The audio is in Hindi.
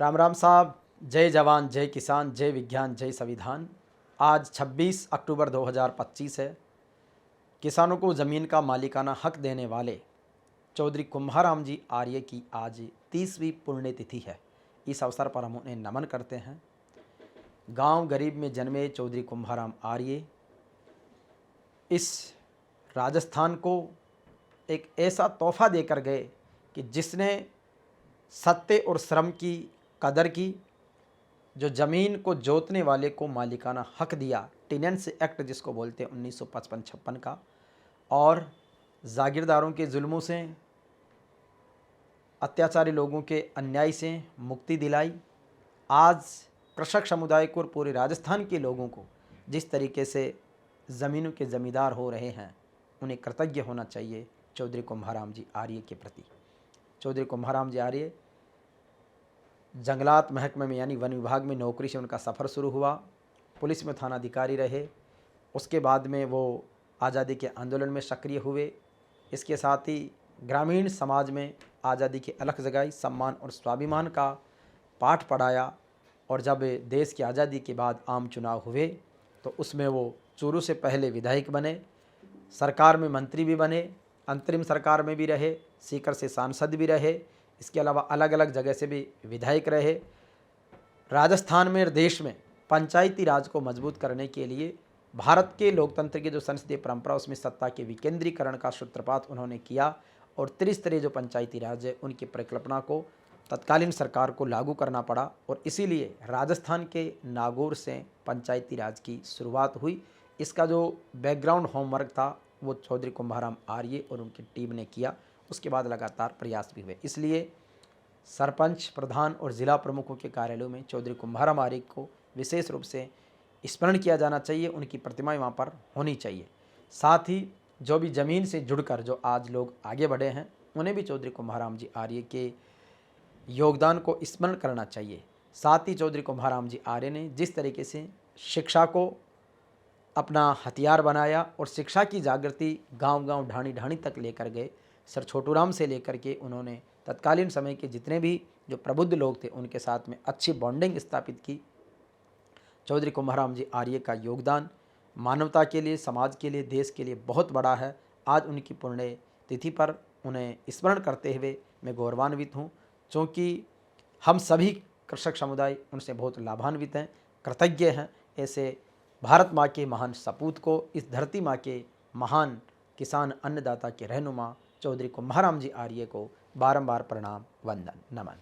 राम राम साहब। जय जवान जय किसान जय विज्ञान जय संविधान। आज 26 अक्टूबर 2025 है। किसानों को ज़मीन का मालिकाना हक देने वाले चौधरी कुम्हाराम जी आर्य की आज 30वीं पुण्यतिथि है। इस अवसर पर हम उन्हें नमन करते हैं। गांव गरीब में जन्मे चौधरी कुम्हाराम आर्य इस राजस्थान को एक ऐसा तोहफा देकर गए कि जिसने सत्य और श्रम की कदर की, जो ज़मीन को जोतने वाले को मालिकाना हक दिया, टेनेंस एक्ट जिसको बोलते हैं 1955-56 का, और जागीरदारों के जुल्मों से, अत्याचारी लोगों के अन्याय से मुक्ति दिलाई। आज कृषक समुदाय को और पूरे राजस्थान के लोगों को जिस तरीके से ज़मीनों के ज़मींदार हो रहे हैं, उन्हें कृतज्ञ होना चाहिए चौधरी कुम्हाराम जी आर्य के प्रति। चौधरी कुम्हाराम जी आर्य जंगलात महकमे में यानी वन विभाग में नौकरी से उनका सफ़र शुरू हुआ। पुलिस में थानाधिकारी रहे। उसके बाद में वो आज़ादी के आंदोलन में सक्रिय हुए। इसके साथ ही ग्रामीण समाज में आज़ादी की अलख जगाई, सम्मान और स्वाभिमान का पाठ पढ़ाया। और जब देश की आज़ादी के बाद आम चुनाव हुए तो उसमें वो चूरू से पहले विधायक बने, सरकार में मंत्री भी बने, अंतरिम सरकार में भी रहे, सीकर से सांसद भी रहे। इसके अलावा अलग अलग जगह से भी विधायक रहे। राजस्थान में और देश में पंचायती राज को मजबूत करने के लिए भारत के लोकतंत्र की जो संसदीय परंपरा, उसमें सत्ता के विकेंद्रीकरण का सूत्रपात उन्होंने किया। और त्रिस्तरीय जो पंचायती राज है, उनकी परिकल्पना को तत्कालीन सरकार को लागू करना पड़ा। और इसीलिए राजस्थान के नागौर से पंचायती राज की शुरुआत हुई। इसका जो बैकग्राउंड होमवर्क था वो चौधरी कुम्हाराम आर्य और उनकी टीम ने किया। उसके बाद लगातार प्रयास भी हुए। इसलिए सरपंच, प्रधान और ज़िला प्रमुखों के कार्यालयों में चौधरी कुम्हाराम आर्य को विशेष रूप से स्मरण किया जाना चाहिए। उनकी प्रतिमाएं वहाँ पर होनी चाहिए। साथ ही जो भी ज़मीन से जुड़कर जो आज लोग आगे बढ़े हैं, उन्हें भी चौधरी कुम्हाराम जी आर्य के योगदान को स्मरण करना चाहिए। साथ ही चौधरी कुम्हाराम जी आर्य ने जिस तरीके से शिक्षा को अपना हथियार बनाया और शिक्षा की जागृति गांव-गांव, ढाणी-ढाणी तक लेकर गए, सर छोटूराम से लेकर के उन्होंने तत्कालीन समय के जितने भी जो प्रबुद्ध लोग थे उनके साथ में अच्छी बॉन्डिंग स्थापित की। चौधरी कुम्हाराम जी आर्य का योगदान मानवता के लिए, समाज के लिए, देश के लिए बहुत बड़ा है। आज उनकी पुण्य तिथि पर उन्हें स्मरण करते हुए मैं गौरवान्वित हूँ, क्योंकि हम सभी कृषक समुदाय उनसे बहुत लाभान्वित हैं, कृतज्ञ हैं। ऐसे भारत माँ के महान सपूत को, इस धरती माँ के महान किसान अन्नदाता के रहनुमा चौधरी कुम्हाराम जी आर्य को बारंबार प्रणाम, वंदन, नमन।